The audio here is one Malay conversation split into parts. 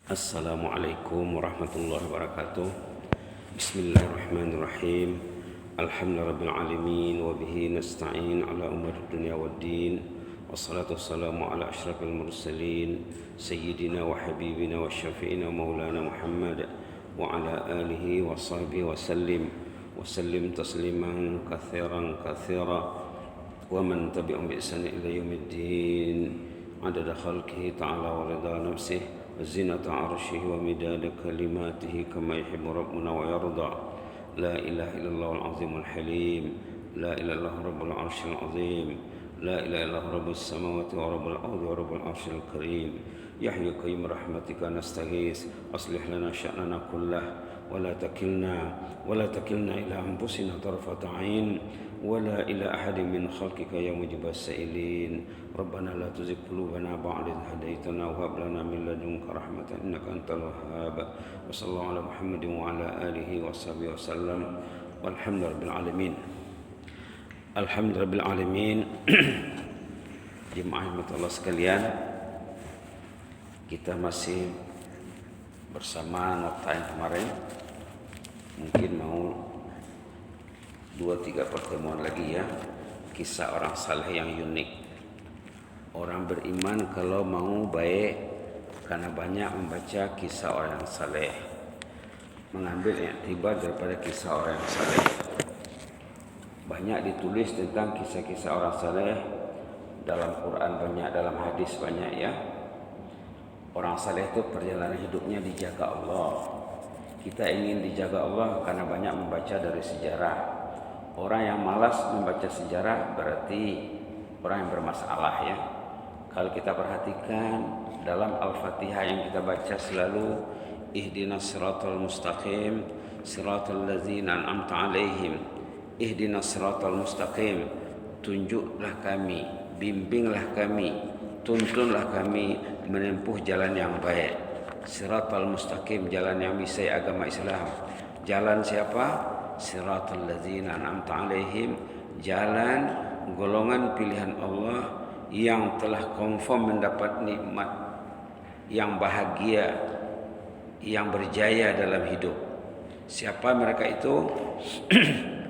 Assalamualaikum warahmatullahi wabarakatuh. Bismillahirrahmanirrahim. Alhamdulillahirabbil alamin wa bihi nasta'in ala umuri dunya waddin. Wassalatu wassalamu ala asyrafil mursalin sayyidina wa habibina wa syafi'ina maulana Muhammad wa ala alihi wa sahbihi wa sallim tasliman katsiran wa man tabi'ahum bi ihsan ila yaumiddin. Adada khalqihi ta'ala wa rida nafsihi وزنة عرشه ومداد كلماته كما يحب ربنا ويرضى. لا إله إلا الله العظيم الحليم. لا إله إلا الله رب العرش العظيم. لا إله إلا الله رب السماوات ورب الأرض ورب العرش الكريم. يا حي قيوم برحمتك نستغيث أصلح لنا شأننا كله ولا تكلنا إلى أنفسنا طرفة عين ولا إلى أحد من خلقك يا مجيب السائلين. ربنا لا تزغ قلوبنا بعد إذ هديتنا وهب لنا من لدنك رحمة إنك أنت الوهاب. وصلى الله على محمد وعلى آله وصحبه وسلم والحمد لله رب العالمين. Alhamdulillah rabbil alamin. Jemaah Allah sekalian, kita masih bersama nota yang kemarin. Mungkin mau 2-3 pertemuan lagi ya. Kisah orang saleh yang unik. Orang beriman kalau mau baik karena banyak membaca kisah orang yang saleh, mengambil iktibar daripada kisah orang yang saleh. Banyak ditulis tentang kisah-kisah orang saleh dalam Quran banyak, dalam hadis banyak ya. Orang saleh itu perjalanan hidupnya dijaga Allah. Kita ingin dijaga Allah karena banyak membaca dari sejarah. Orang yang malas membaca sejarah berarti orang yang bermasalah ya. Kalau kita perhatikan dalam Al-Fatihah yang kita baca selalu ihdinas siratal mustaqim siratal ladzina an'amta 'alaihim. Ihdinas siratal mustaqim, tunjuklah kami, bimbinglah kami, tuntunlah kami menempuh jalan yang baik. Siratal mustaqim, jalan yang misai agama Islam. Jalan siapa? Siratal ladzina an'amta 'alaihim, jalan golongan pilihan Allah yang telah confirm mendapat nikmat, yang bahagia, yang berjaya dalam hidup. Siapa mereka itu?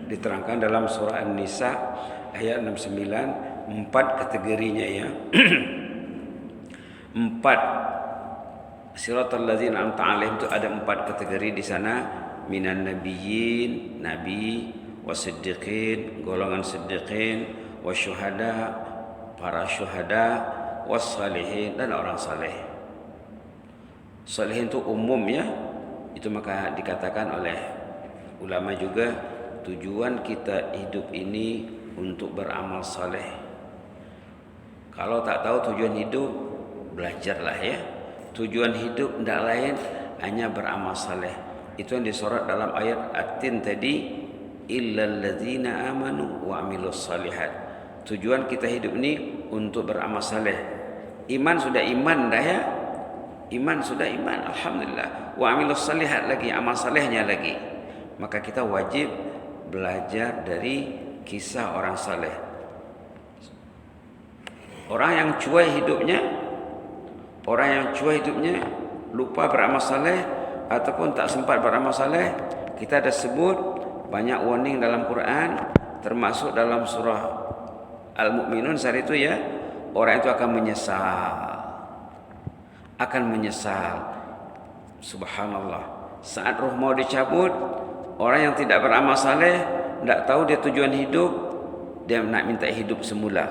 Diterangkan dalam surah An-Nisa ayat 69, 4 kategorinya ya. 4 siratal ladzina an'amta 'alaihim itu ada 4 kategori di sana. Minan nabiyyin, nabi, wasiddiqin, golongan siddiqin, wasyuhada, para syuhada, wassalihin, dan orang saleh. Salihin itu umum ya. Itu maka dikatakan oleh ulama juga, tujuan kita hidup ini untuk beramal saleh. Kalau tak tahu tujuan hidup, belajarlah ya. Tujuan hidup tidak lain hanya beramal saleh. Itu yang disorot dalam ayat At-Tin tadi, illal ladzina amanu wa amilus salihat. Tujuan kita hidup ini untuk beramal saleh. Iman sudah iman dah ya. Iman sudah iman, alhamdulillah. Wa amilus salihat lagi, amal salehnya lagi. Maka kita wajib belajar dari kisah orang saleh. Orang yang cuai hidupnya, lupa beramal saleh ataupun tak sempat beramal saleh, kita ada sebut banyak warning dalam Quran, termasuk dalam surah Al-Mu'minun saat itu ya. Orang itu akan menyesal. Subhanallah. Saat roh mau dicabut, orang yang tidak beramal saleh, tidak tahu dia tujuan hidup, dia nak minta hidup semula.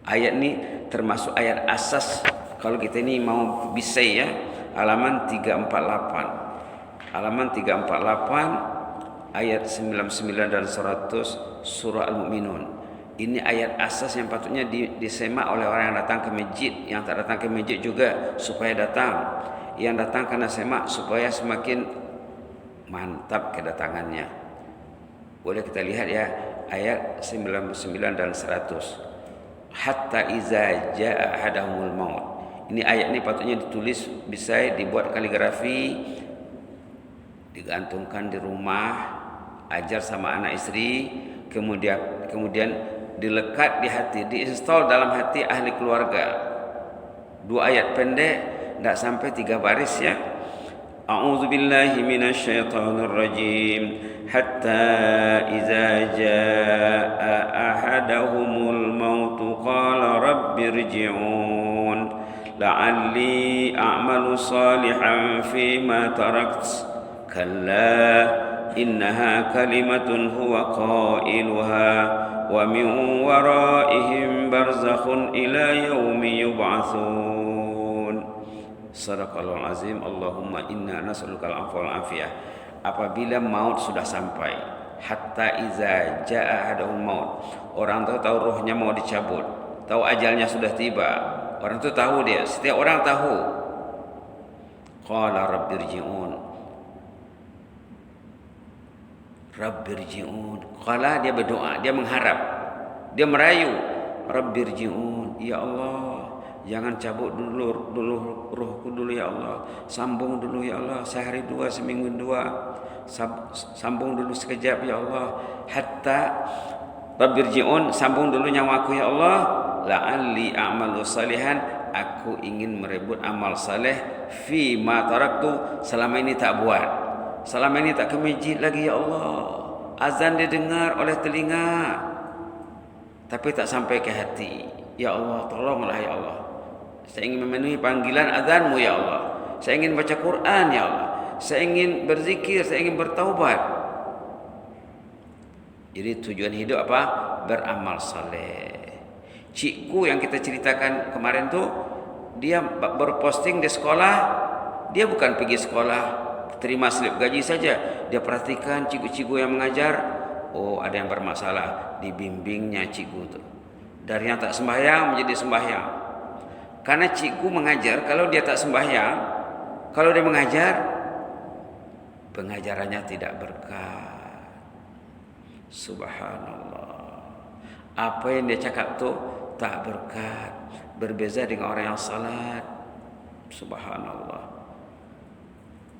Ayat ni termasuk ayat asas kalau kita ni mau bisai ya. Halaman 348. Halaman 348 ayat 99 dan 100 surah Al-Mu'minun. Ini ayat asas yang patutnya disemak oleh orang yang datang ke masjid. Yang tak datang ke masjid juga supaya datang. Yang datang karena semak supaya semakin mantap kedatangannya. Boleh kita lihat ya ayat 99 dan 100. Hatta iza jaa ahadahumul maut. Ini ayat ini patutnya ditulis, bisa dibuat kaligrafi, digantungkan di rumah, ajar sama anak istri, kemudian dilekat di hati, diinstal dalam hati ahli keluarga. 2 ayat pendek tak sampai 3 baris ya. A'udzu billahi minasyaitonir rajim. Hatta idza jaa ahadahumul maut qala rabbirji'un la'alli a'malu salihan fima tarakt. Kalla innaha kalimatun huwa qailuha wa min waraihim barzakhun ila yaumi yub'atsun. Sadaqallahul azim. Allahumma inna nas'aluka al-'afwa wal afiyah. Apabila maut sudah sampai, hatta iza jaa ahadahum maut, orang tahu rohnya mau dicabut, tahu ajalnya sudah tiba, orang itu tahu, dia setiap orang tahu. Qala rabbirji'un, rabbirji'un. Qala, dia berdoa, dia mengharap, dia merayu, rabbirji'un, ya Allah, jangan cabut dulu rohku dulu ya Allah, sambung dulu ya Allah, sehari dua, seminggu dua, sambung dulu sekejap ya Allah. Hatta rabbirji'un, sambung dulu nyawaku ya Allah, la'alli a'malu salihan, aku ingin merebut amal saleh fi ma taraktu, selama ini tak buat, selama ini tak ke masjid lagi ya Allah. Azan didengar oleh telinga tapi tak sampai ke hati. Ya Allah, tolonglah ya Allah. Saya ingin memenuhi panggilan azanmu ya Allah. Saya ingin baca Quran ya Allah. Saya ingin berzikir, saya ingin bertaubat. Jadi tujuan hidup apa? Beramal saleh. Cikgu yang kita ceritakan kemarin tu, dia berposting di sekolah. Dia bukan pergi sekolah terima slip gaji saja. Dia perhatikan cikgu-cikgu yang mengajar. Oh, ada yang bermasalah, dibimbingnya cikgu tu. Dari yang tak sembahyang menjadi sembahyang. Karena cikgu mengajar, kalau dia tak sembahyang, kalau dia mengajar, pengajarannya tidak berkah. Subhanallah. Apa yang dia cakap tu tak berkat. Berbeza dengan orang yang salat. Subhanallah.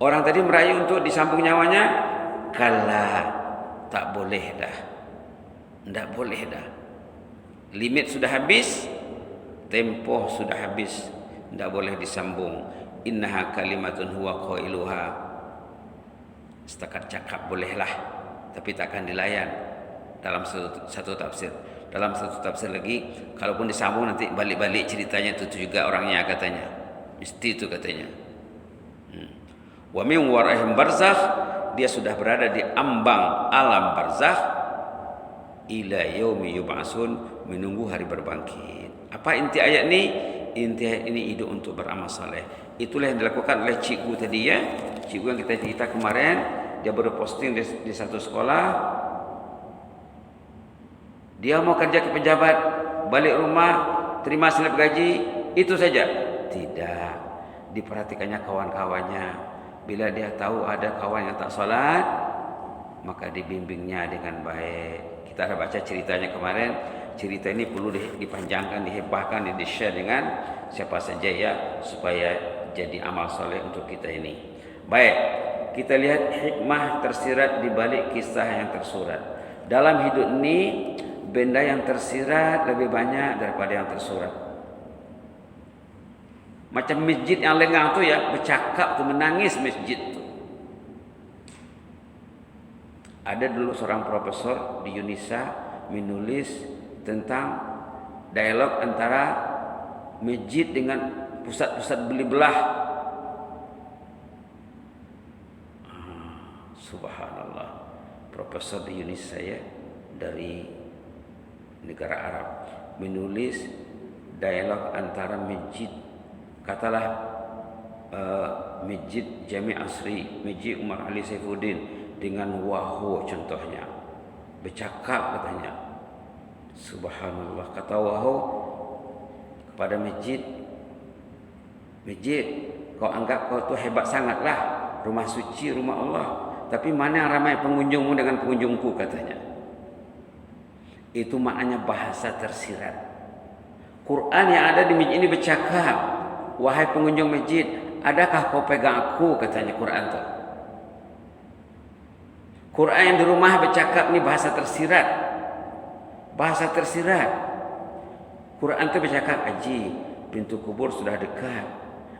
Orang tadi merayu untuk disambung nyawanya. Kala, tak boleh dah. Tak boleh dah. Limit sudah habis, tempoh sudah habis, tidak boleh disambung. Innaha kalimatun huwa qailuha. Setakat cakap bolehlah, tapi takkan dilayan. Dalam satu tafsir, dalam satu tafsir lagi, kalaupun disambung nanti balik-balik ceritanya itu juga orangnya katanya. Mesti itu katanya. Wa min waraihim barzakh, dia sudah berada di ambang alam barzakh, ila yaumi yub'atsun, menunggu hari berbangkit. Apa inti ayat ini? Inti ayat ini hidup untuk beramal saleh. Itulah yang dilakukan oleh cikgu tadi ya. Cikgu yang kita cerita kemarin, dia berposting di satu sekolah. Dia mau kerja ke pejabat, balik rumah terima slip gaji, itu saja. Tidak, diperhatikannya kawan-kawannya. Bila dia tahu ada kawan yang tak salat, maka dibimbingnya dengan baik. Kita ada baca ceritanya kemarin. Cerita ini perlu dipanjangkan, dihebahkan, di-share dengan siapa saja ya, supaya jadi amal soleh untuk kita ini. Baik, kita lihat hikmah tersirat di balik kisah yang tersurat. Dalam hidup ini, benda yang tersirat lebih banyak daripada yang tersurat. Macam masjid yang lengang tu ya, bercakap tu, menangis masjid tu. Ada dulu seorang profesor di Unisa menulis tentang dialog antara masjid dengan pusat-pusat beli belah. Subhanallah. Profesor di Unisa ya, dari negara Arab, menulis dialog antara masjid, katalah masjid Jami' Asri, masjid Umar Ali Saifuddin dengan Wahhu contohnya. Bercakap katanya. Subhanallah, kata Wahhu kepada masjid, kau anggap kau tu hebat sangatlah, rumah suci, rumah Allah, tapi mana yang ramai pengunjungmu dengan pengunjungku katanya. Itu maknanya bahasa tersirat. Quran yang ada di masjid ini bercakap, wahai pengunjung masjid, adakah kau pegang aku, katanya Quran tu. Quran yang di rumah bercakap ni bahasa tersirat. Bahasa tersirat. Quran tu bercakap, Haji, pintu kubur sudah dekat.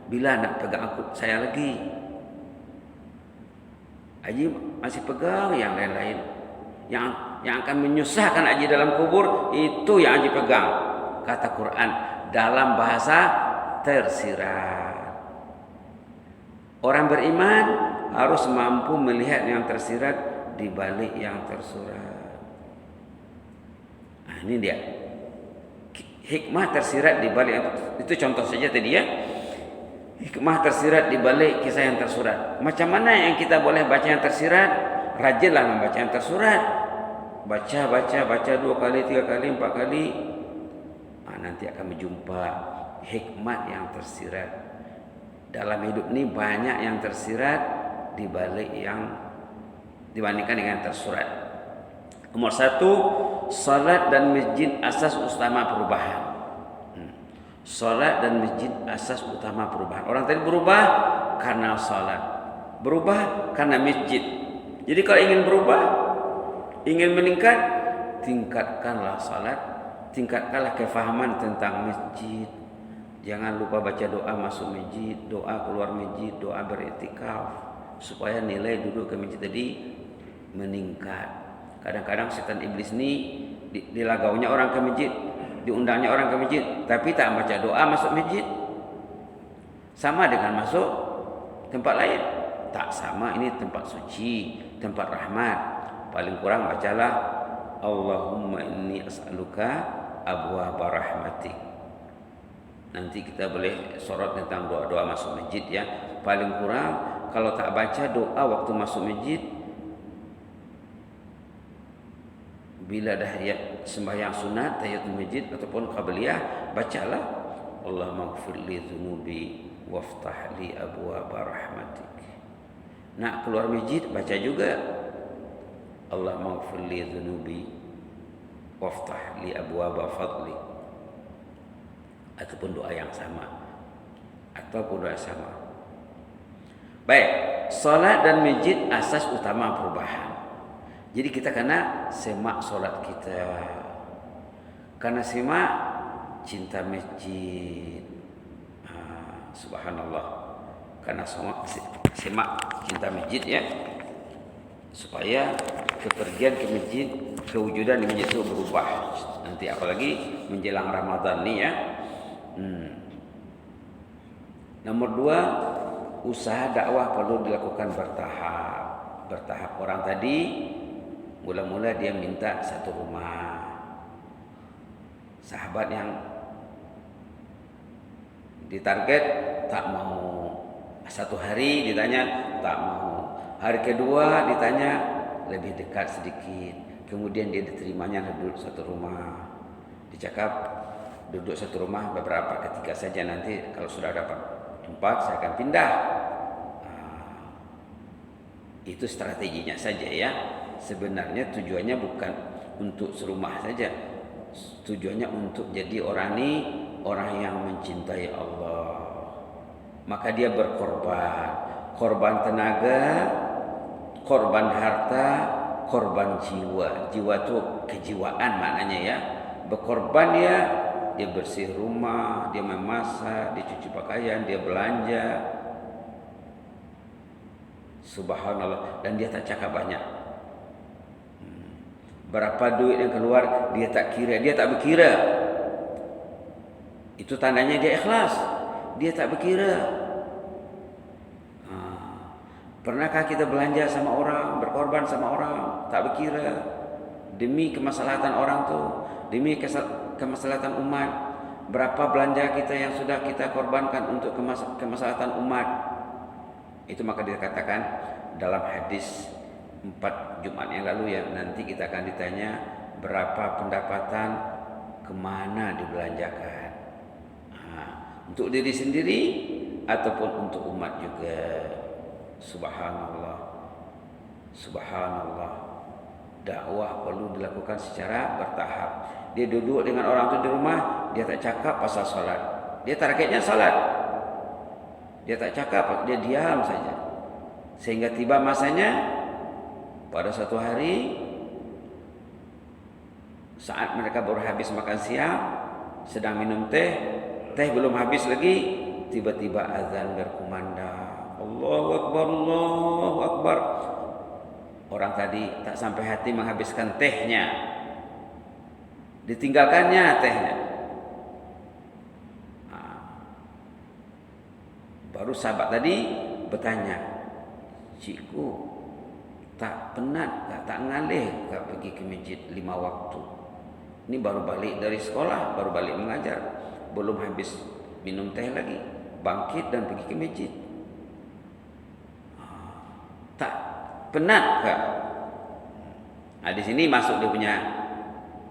Bila nak pegang saya lagi? Haji masih pegang yang lain-lain. Yang akan menyusahkan haji dalam kubur, itu yang haji pegang. Kata Quran dalam bahasa tersirat. Orang beriman harus mampu melihat yang tersirat di balik yang tersurat. Nah, ini dia. Hikmah tersirat di balik yang tersurat. Itu contoh saja tadi ya. Hikmah tersirat di balik kisah yang tersurat. Macam mana yang kita boleh baca yang tersirat? Rajinlah membaca yang tersurat. Baca 2 kali, 3 kali, 4 kali. Nanti akan berjumpa hikmat yang tersirat. Dalam hidup ini banyak yang tersirat di balik yang dibandingkan dengan yang tersurat. Nomor 1, salat dan masjid asas utama perubahan. Salat dan masjid asas utama perubahan. Orang tadi berubah karena salat, berubah karena masjid. Jadi kalau ingin berubah, ingin meningkat, tingkatkanlah salat, tingkatkanlah kefahaman tentang masjid. Jangan lupa baca doa masuk masjid, doa keluar masjid, doa beriktikaf, supaya nilai duduk ke masjid tadi meningkat. Kadang-kadang setan iblis ni dilagaunya orang ke masjid, diundangnya orang ke masjid, tapi tak baca doa masuk masjid. Sama dengan masuk tempat lain. Tak sama, ini tempat suci, tempat rahmat. Paling kurang bacalah Allahumma inni as'aluka abwaaba rahmatik. Nanti kita boleh sorot tentang doa-doa masuk masjid ya. Paling kurang kalau tak baca doa waktu masuk masjid, bila dah ya sembahyang sunat, tahiyatul masjid ataupun qabliyah, bacalah Allahumma ighfir li dzunubi waftah li abwaaba rahmatik. Nak keluar masjid baca juga Allahumma ighfir li dzunubi waftah li abwaaba fadlik. Ataupun doa yang sama. Baik, salat dan masjid asas utama perubahan. Jadi kita kena semak solat kita, karena semak cinta masjid. Subhanallah, karena semak cinta masjid ya, supaya kepergian ke masjid, kewujudan di masjid itu berubah. Nanti apalagi menjelang Ramadan nih ya. Nomor 2, usaha dakwah perlu dilakukan bertahap. Orang tadi mula-mula dia minta satu rumah. Sahabat yang ditarget tak mau. Satu hari ditanya tak mau. Hari kedua ditanya lebih dekat sedikit. Kemudian dia diterimanya duduk satu rumah. Dicakap duduk satu rumah beberapa ketika saja, nanti kalau sudah dapat tempat saya akan pindah. Itu strateginya saja ya. Sebenarnya tujuannya bukan untuk serumah saja. Tujuannya untuk jadi orang yang mencintai Allah. Maka dia berkorban. Korban tenaga, korban harta, korban jiwa. Jiwa itu kejiwaan maknanya ya. Berkorban dia bersih rumah, dia memasak, dia cuci pakaian, dia belanja. Subhanallah, dan dia tak cakap banyak. Berapa duit yang keluar dia tak kira, dia tak berkira. Itu tandanya dia ikhlas. Dia tak berkira. Pernahkah kita belanja sama orang, berkorban sama orang, tak berkira demi kemaslahatan orang tu, demi kemaslahatan umat? Berapa belanja kita yang sudah kita korbankan untuk kemaslahatan umat? Itu maka dikatakan dalam hadis 4 Jumat yang lalu ya, nanti kita akan ditanya berapa pendapatan, kemana dibelanjakan. Untuk diri sendiri ataupun untuk umat juga. Subhanallah. Dakwah perlu dilakukan secara bertahap. Dia duduk dengan orang tu di rumah, dia tak cakap pasal salat. Dia targetnya salat. Dia tak cakap, dia diam saja. Sehingga tiba masanya pada satu hari saat mereka baru habis makan siang, sedang minum teh belum habis lagi, tiba-tiba azan berkumandang. Allahu Akbar, Allahu Akbar. Orang tadi tak sampai hati menghabiskan tehnya, ditinggalkannya tehnya. Baru sahabat tadi bertanya, cikgu tak penat, tak ngalih tak pergi ke masjid 5 waktu. Ini baru balik dari sekolah, baru balik mengajar, belum habis minum teh lagi, bangkit dan pergi ke masjid. Tak penat kak? Di sini masuk dia punya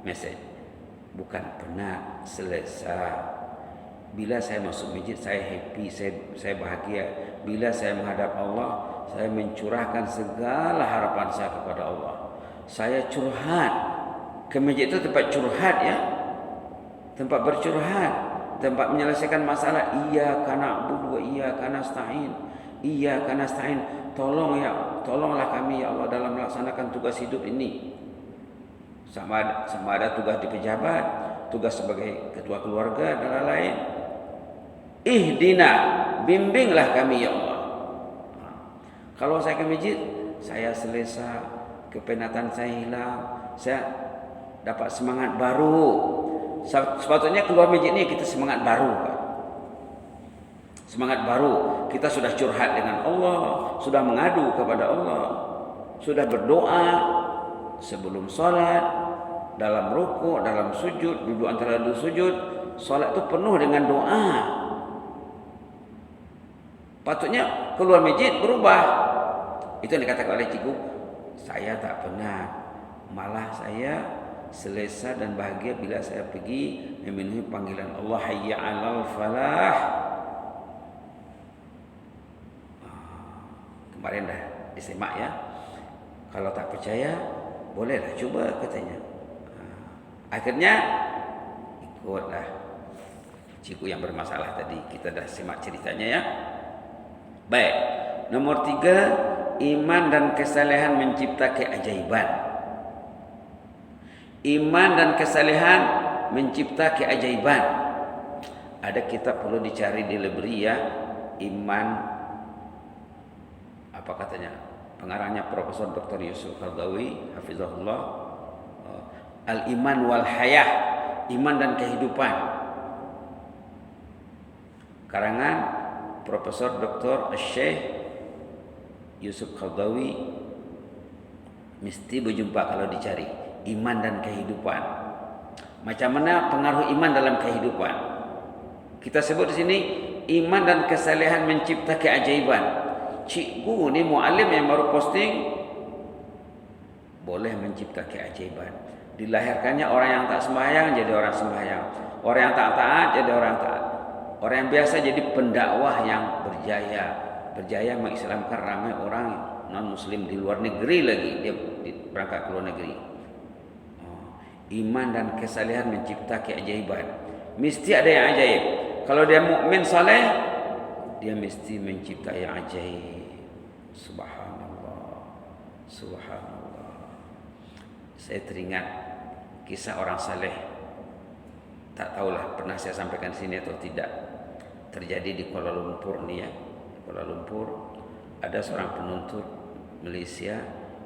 message. Bukan penat, selesa. Bila saya masuk masjid, saya happy, saya bahagia. Bila saya menghadap Allah, saya mencurahkan segala harapan saya kepada Allah. Saya curhat. Ke masjid itu tempat curhat ya. Tempat bercurhat, tempat menyelesaikan masalah. Iyyaka na'budu wa iyyaka nasta'in. Iyyaka nasta'in. Tolonglah kami ya Allah dalam melaksanakan tugas hidup ini. Sama ada tugas di pejabat, tugas sebagai ketua keluarga dan lain-lain. Ihdina, bimbinglah kami ya Allah. Kalau saya ke masjid, saya selesa, kepenatan saya hilang, saya dapat semangat baru. Sepatutnya keluar masjid ini kita semangat baru. Semangat baru. Kita sudah curhat dengan Allah, sudah mengadu kepada Allah, sudah berdoa sebelum salat, dalam rukuk, dalam sujud, duduk antara dua sujud. Salat itu penuh dengan doa. Patutnya keluar masjid berubah. Itu yang dikatakan oleh cikgu. Saya tak pernah, malah saya selesa dan bahagia bila saya pergi memenuhi panggilan Allah, hayya 'alal falah. Kemarin dah disimak ya. Kalau tak percaya, bolehlah cuba katanya. Akhirnya ikutlah cikgu yang bermasalah tadi. Kita dah simak ceritanya ya. Baik. Nomor 3, iman dan kesalehan mencipta keajaiban. Iman dan kesalehan mencipta keajaiban. Ada kitab perlu dicari di library ya. Iman, apa katanya? Pengarangnya Profesor Dr. Yusuf Qaradawi, hafizahullah. Al-Iman wal Hayah, iman dan kehidupan. Karangan Profesor Dr. Syekh Yusuf Qaradawi. Mesti berjumpa kalau dicari. Iman dan kehidupan. Macam mana pengaruh iman dalam kehidupan? Kita sebut di sini iman dan kesalehan mencipta keajaiban. Cikgu ni muallim yang baru posting boleh mencipta keajaiban. Dilahirkannya orang yang tak sembahyang jadi orang sembahyang. Orang yang tak taat jadi orang taat. Orang yang biasa jadi pendakwah yang berjaya. Berjaya mengislamkan ramai orang non muslim di luar negeri lagi. Dia berangkat ke luar negeri. Iman dan kesalehan mencipta keajaiban. Mesti ada yang ajaib. Kalau dia mukmin saleh, dia mesti mencipta yang ajaib. Subhanallah. Subhanallah. Saya teringat kisah orang saleh. Tak tahulah pernah saya sampaikan di sini atau tidak. Terjadi di Kuala Lumpur ni ya. Kuala Lumpur ada seorang penuntut Malaysia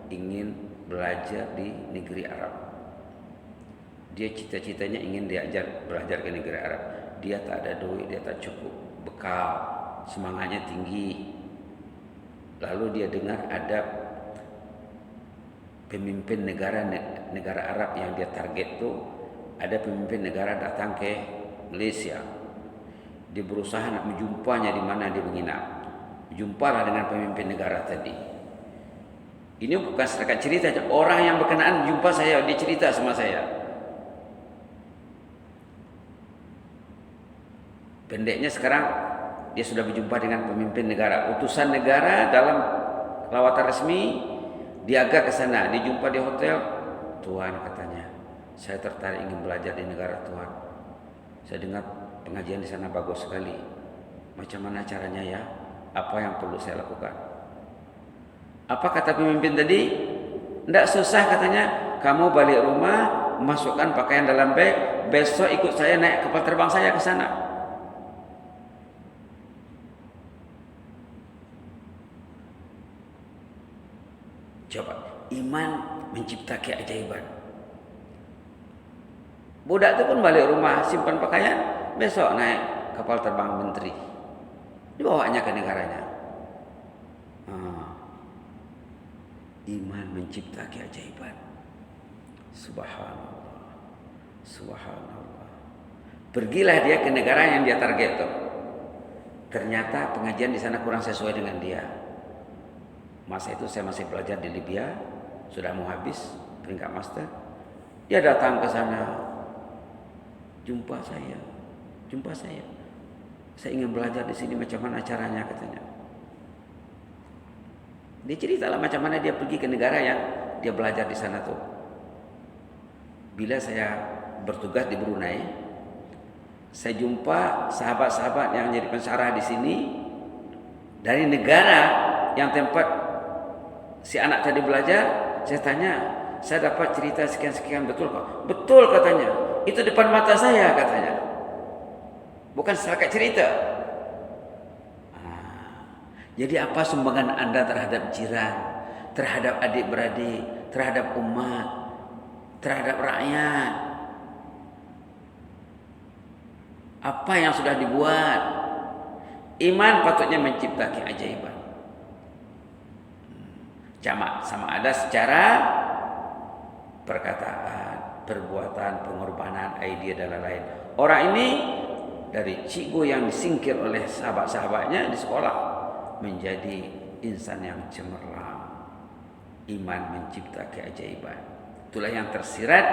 ingin belajar di negeri Arab. Dia cita-citanya ingin belajar ke negeri Arab. Dia tak ada duit, dia tak cukup bekal, semangatnya tinggi. Lalu dia dengar ada pemimpin negara Arab yang dia target tu, ada pemimpin negara datang ke Malaysia. Dia berusaha nak menjumpanya di mana dia menginap. Jumpalah dengan pemimpin negara tadi. Ini bukan setakat cerita, orang yang berkenaan jumpa saya, dia cerita sama saya. Pendeknya sekarang dia sudah berjumpa dengan pemimpin negara, utusan negara dalam lawatan resmi. Dia agak ke sana, dia jumpa di hotel. Tuan katanya, saya tertarik ingin belajar di negara Tuan. Saya dengar pengajian di sana bagus sekali. Macam mana caranya ya? Apa yang perlu saya lakukan? Apa kata pemimpin tadi? Tidak susah katanya. Kamu balik rumah, masukkan pakaian dalam beg. Besok ikut saya naik kapal terbang saya ke sana. Coba, iman mencipta keajaiban. Budak itu pun balik rumah simpan pakaian, besok naik kapal terbang menteri, dibawanya ke negaranya. Iman mencipta keajaiban. Subhanallah, subhanallah. Pergilah dia ke negara yang dia target tuh. Ternyata pengajian di sana kurang sesuai dengan dia. Masa itu saya masih belajar di Libya, sudah mau habis peringkat master. Dia datang ke sana, jumpa saya. Saya ingin belajar di sini, macam mana caranya, katanya. Dia ceritalah macam mana dia pergi ke negara yang dia belajar di sana tuh. Bila saya bertugas di Brunei, saya jumpa sahabat-sahabat yang jadi pensyarah di sini dari negara yang tempat si anak tadi belajar. Saya tanya, saya dapat cerita sekian-sekian, betul kok? Betul, katanya. Itu depan mata saya, katanya. Bukan setakat cerita. Jadi apa sumbangan Anda terhadap jiran, terhadap adik-beradik, terhadap umat, terhadap rakyat? Apa yang sudah dibuat? Iman patutnya mencipta keajaiban. Jamak sama ada secara perkataan, perbuatan, pengorbanan, idea dan lain-lain. Orang ini dari cikgu yang disingkir oleh sahabat-sahabatnya di sekolah menjadi insan yang cemerlang. Iman mencipta keajaiban. Itulah yang tersirat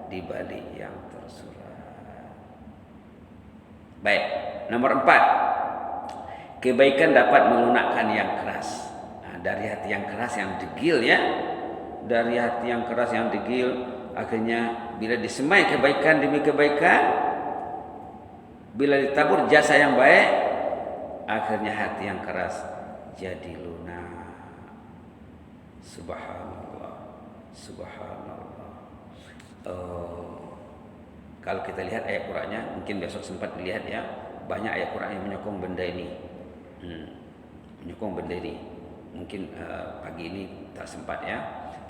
di balik yang tersurat. Baik, nomor 4. Kebaikan dapat melunakkan yang keras. Dari hati yang keras, yang degil ya. Dari hati yang keras, yang degil, akhirnya bila disemai kebaikan demi kebaikan, bila ditabur jasa yang baik, akhirnya hati yang keras jadi lunak. Subhanallah, subhanallah. Kalau kita lihat ayat Qur'annya, mungkin besok sempat dilihat ya, banyak ayat Qur'an yang menyokong benda ini. Menyokong benda ini. Mungkin pagi ini tak sempat ya.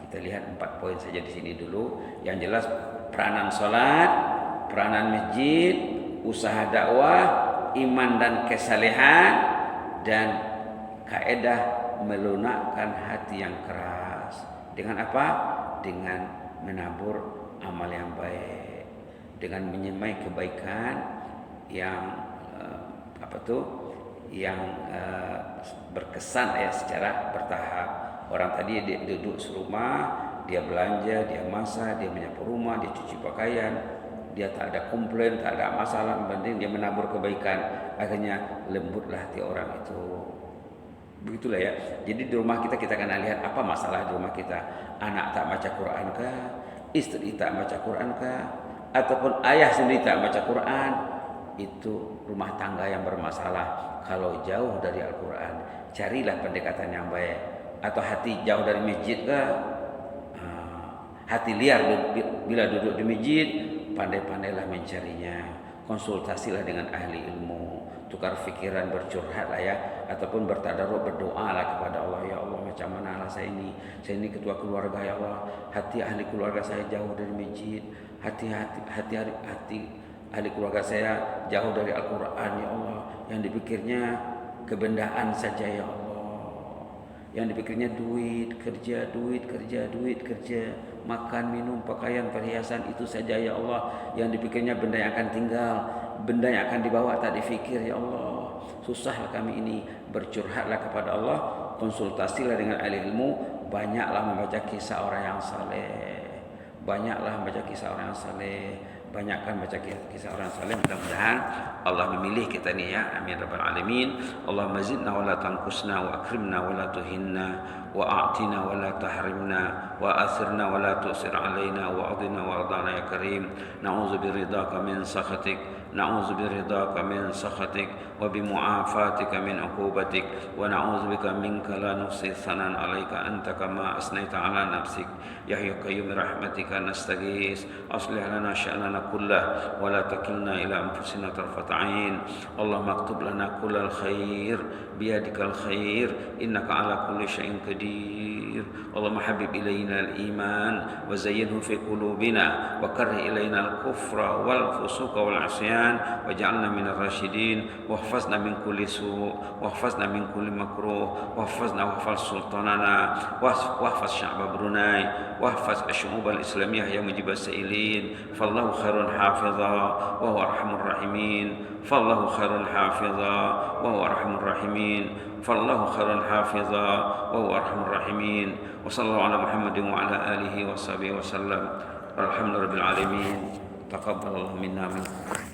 Kita lihat 4 poin saja di sini dulu. Yang jelas peranan salat, peranan masjid, usaha dakwah, iman dan kesalehan, dan kaedah melunakkan hati yang keras. Dengan apa? Dengan menabur amal yang baik, dengan menyemai kebaikan yang yang berkesan ya secara bertahap. Orang tadi dia duduk serumah, dia belanja, dia masak, dia menyapu rumah, dia cuci pakaian, dia tak ada komplain, tak ada masalah, penting dia menabur kebaikan, akhirnya lembutlah hati orang itu. Begitulah ya. Jadi di rumah kita akan lihat apa masalah di rumah kita. Anak tak baca Quran kah? Istri tak baca Quran kah? Ataupun ayah sendiri tak baca Quran? Itu rumah tangga yang bermasalah. Kalau jauh dari Al-Quran, carilah pendekatan yang baik. Atau hati jauh dari masjid kah? Hati liar bila duduk di masjid, pandai-pandailah mencarinya. Konsultasilah dengan ahli ilmu, tukar fikiran, bercurhatlah ya, ataupun bertadaruk, berdoalah kepada Allah. Ya Allah, macam mana lah saya ini ketua keluarga, ya Allah. Hati ahli keluarga saya jauh dari masjid, hati ahli keluarga saya jauh dari Al-Quran, ya Allah. Yang dipikirnya kebendaan saja, ya Allah. Yang dipikirnya duit, kerja, makan, minum, pakaian, perhiasan, itu saja, ya Allah. Yang dipikirnya benda yang akan tinggal, benda yang akan dibawa tak dipikir, ya Allah. Susahlah kami ini. Bercurhatlah kepada Allah, konsultasilah dengan ahli ilmu, banyaklah membaca kisah orang yang saleh. Banyakkan baca kisah orang saleh. Mudah-mudahan Allah memilih kita ni ya. Amin rabbal alamin. Allahumma zidna wa la tanqusna wa akrimna wa la tuhinna wa a'tina wa la tahrimna wa athirna wa la tu'sir alaina wa adina wa ardana ya karim. Na'udzu biridhaka min sakhatik نعوذ برضاك من سخطك وبمعافاتك من عقوبتك ونعوذ بك منك لا نحصي ثناء عليك أنت كما أثنيت على نفسك يا حي يا قيوم برحمتك نستغيث أصلح لنا شأننا كله ولا تكلنا إلى أنفسنا طرفة عين اللهم اكتب لنا كل الخير بيدك الخير إنك على كل شيء قدير اللهم حبب إلينا الإيمان وزينه في قلوبنا وكره إلينا الكفر والفسوق والعصيان واجعلنا من الراشدين واحفظنا من كل سوء واحفظنا من كل مكروه واحفظنا واحفظ سلطاننا واحفظ شعب بروناي واحفظ الشعوب الإسلامية يا مجيب السائلين فالله خير حافظا وهو أرحم الراحمين فالله خير حافظا وهو أرحم الراحمين فالله خير حافظا وهو أرحم الراحمين وصلى الله على محمد وعلى آله وصحبه وسلم الحمد لله رب العالمين تقبل الله منا منكم